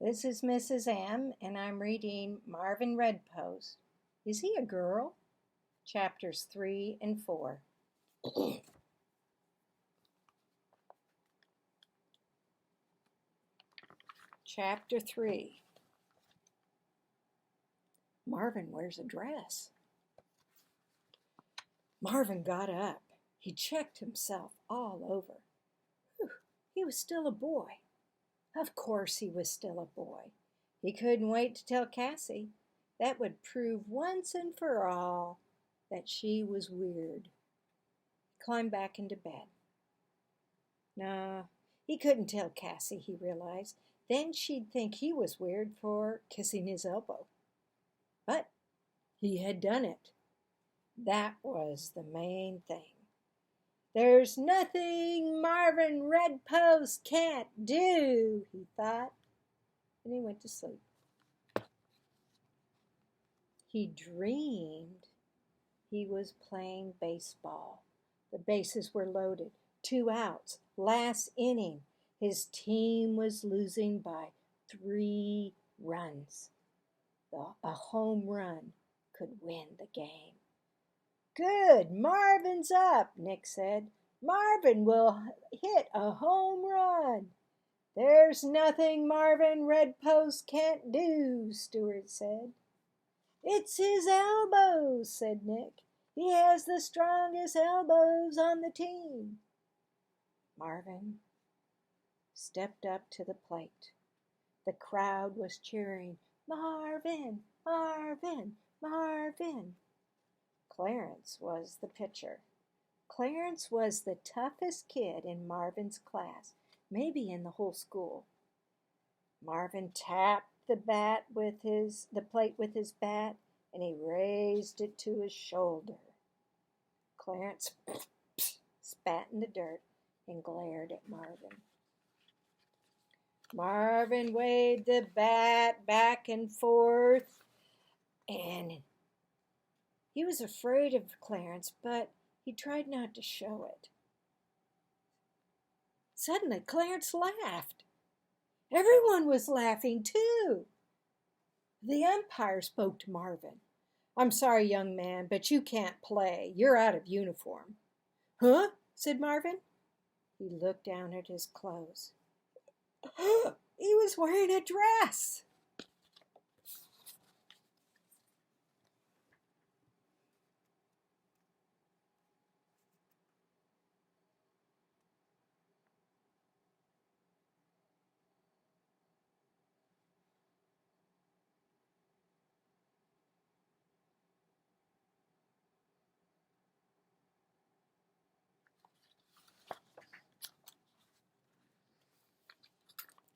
This is Mrs. M, and I'm reading Marvin Redpost. Is he a girl? Chapters 3 and 4. Chapter 3. Marvin wears a dress. Marvin got up. He checked himself all over. Whew, he was still a boy. Of course he was still a boy. He couldn't wait to tell Cassie. That would prove once and for all that she was weird. He climbed back into bed. No, he couldn't tell Cassie, he realized. Then she'd think he was weird for kissing his elbow. But he had done it. That was the main thing. There's nothing Marvin Redpost can't do, he thought. And he went to sleep. He dreamed he was playing baseball. The bases were loaded. 2 outs. Last inning. His team was losing by 3 runs. A home run could win the game. Good, Marvin's up, Nick said. Marvin will hit a home run. There's nothing Marvin Redpost can't do, Stewart said. It's his elbows, said Nick. He has the strongest elbows on the team. Marvin stepped up to the plate. The crowd was cheering, Marvin, Marvin, Marvin. Clarence was the pitcher. Clarence was the toughest kid in Marvin's class, maybe in the whole school. Marvin tapped the plate with his bat, and he raised it to his shoulder. Clarence spat in the dirt and glared at Marvin. Marvin waved the bat back and forth, and he was afraid of Clarence, but he tried not to show it. Suddenly, Clarence laughed. Everyone was laughing, too. The umpire spoke to Marvin. I'm sorry, young man, but you can't play. You're out of uniform. Huh? Said Marvin. He looked down at his clothes. He was wearing a dress.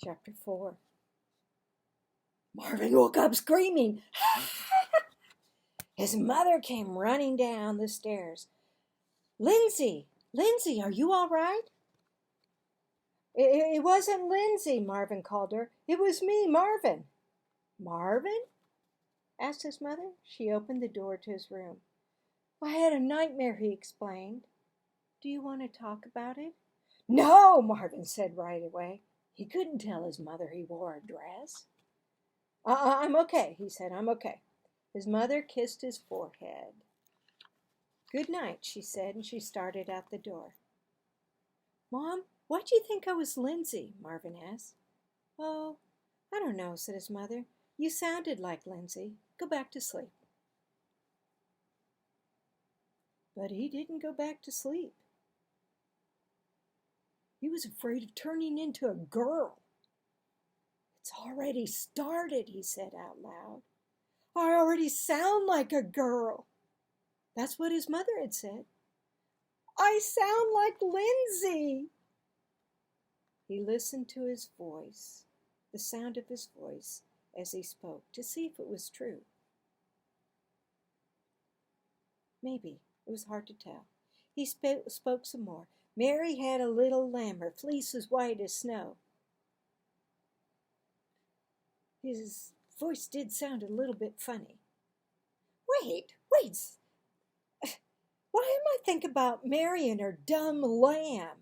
Chapter 4. Marvin woke up screaming. His mother came running down the stairs. Lindsay, are you all right? It wasn't Lindsay, Marvin called her. It was me, Marvin. Marvin? Asked his mother. She opened the door to his room. I had a nightmare, he explained. Do you want to talk about it? No, Marvin said right away. He couldn't tell his mother he wore a dress. I'm okay, he said. I'm okay. His mother kissed his forehead. Good night, she said, and she started out the door. Mom, why do you think I was Lindsay? Marvin asked. Oh, I don't know, said his mother. You sounded like Lindsay. Go back to sleep. But he didn't go back to sleep. He was afraid of turning into a girl. It's already started, he said out loud. I already sound like a girl. That's what his mother had said. I sound like Lindsay. He listened to his voice, the sound of his voice as he spoke, to see if it was true. Maybe. It was hard to tell. He spoke some more. Mary had a little lamb. Her fleece was white as snow. His voice did sound a little bit funny. Wait. Why am I thinking about Mary and her dumb lamb?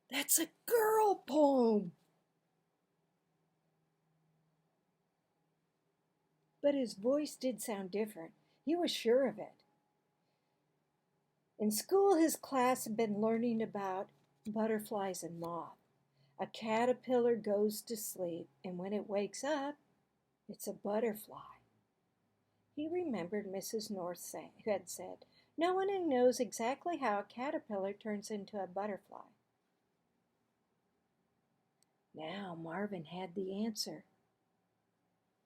That's a girl poem. but his voice did sound different. He was sure of it. In school, his class had been learning about butterflies and moths. A caterpillar goes to sleep, and when it wakes up, it's a butterfly. He remembered Mrs. North had said, "No one knows exactly how a caterpillar turns into a butterfly." Now Marvin had the answer.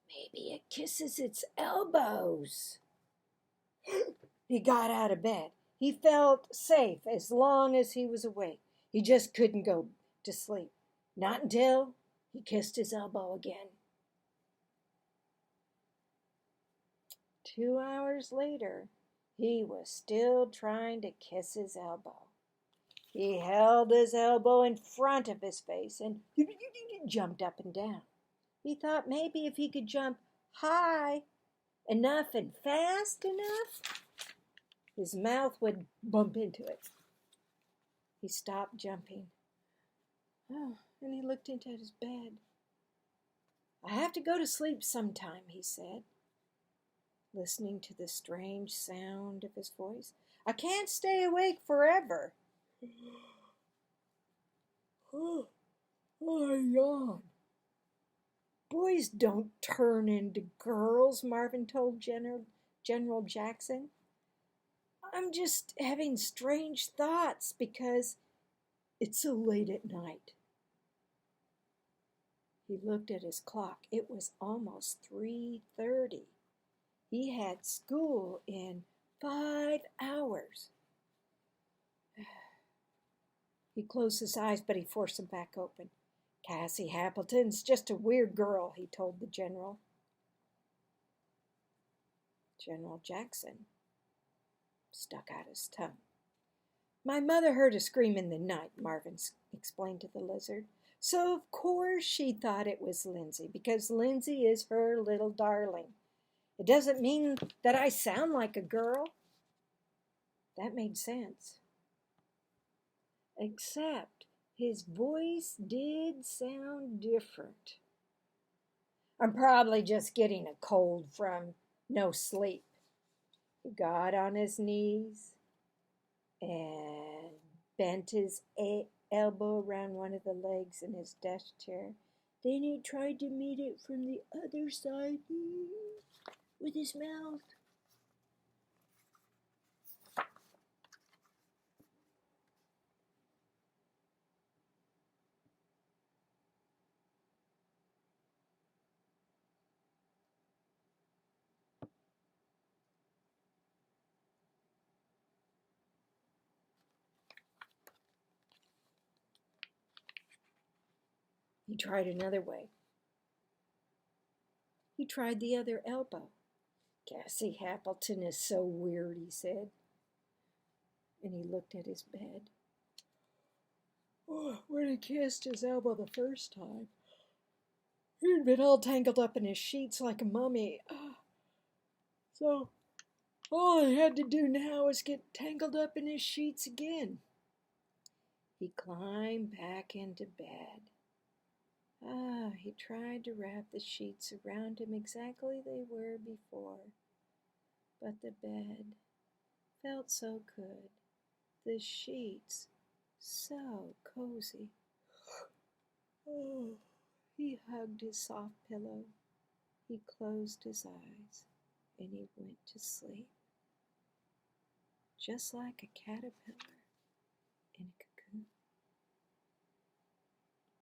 Maybe it kisses its elbows. He got out of bed. He felt safe as long as he was awake. He just couldn't go to sleep. Not until he kissed his elbow again. 2 hours later, he was still trying to kiss his elbow. He held his elbow in front of his face and jumped up and down. He thought maybe if he could jump high enough and fast enough, his mouth would bump into it. He stopped jumping. Oh, and he looked into his bed. "I have to go to sleep sometime," he said, listening to the strange sound of his voice. "I can't stay awake forever." Oh, I yawned. "Boys don't turn into girls," Marvin told General Jackson. "I'm just having strange thoughts because it's so late at night." He looked at his clock. It was almost 3:30. He had school in 5 hours. He closed his eyes, but he forced them back open. "Cassie Happleton's just a weird girl," he told the general. General Jackson stuck out his tongue. "My mother heard a scream in the night," Marvin explained to the lizard. "So of course she thought it was Lindsay, because Lindsay is her little darling. It doesn't mean that I sound like a girl." That made sense. Except his voice did sound different. "I'm probably just getting a cold from no sleep." He got on his knees and bent his elbow around one of the legs in his desk chair. Then he tried to meet it from the other side with his mouth. He tried another way. He tried the other elbow. "Cassie Happleton is so weird," he said. And he looked at his bed. Oh, when he kissed his elbow the first time, he'd been all tangled up in his sheets like a mummy. So all he had to do now was get tangled up in his sheets again. He climbed back into bed. He tried to wrap the sheets around him exactly they were before. But the bed felt so good. The sheets so cozy. Oh, he hugged his soft pillow. He closed his eyes and he went to sleep. Just like a caterpillar in a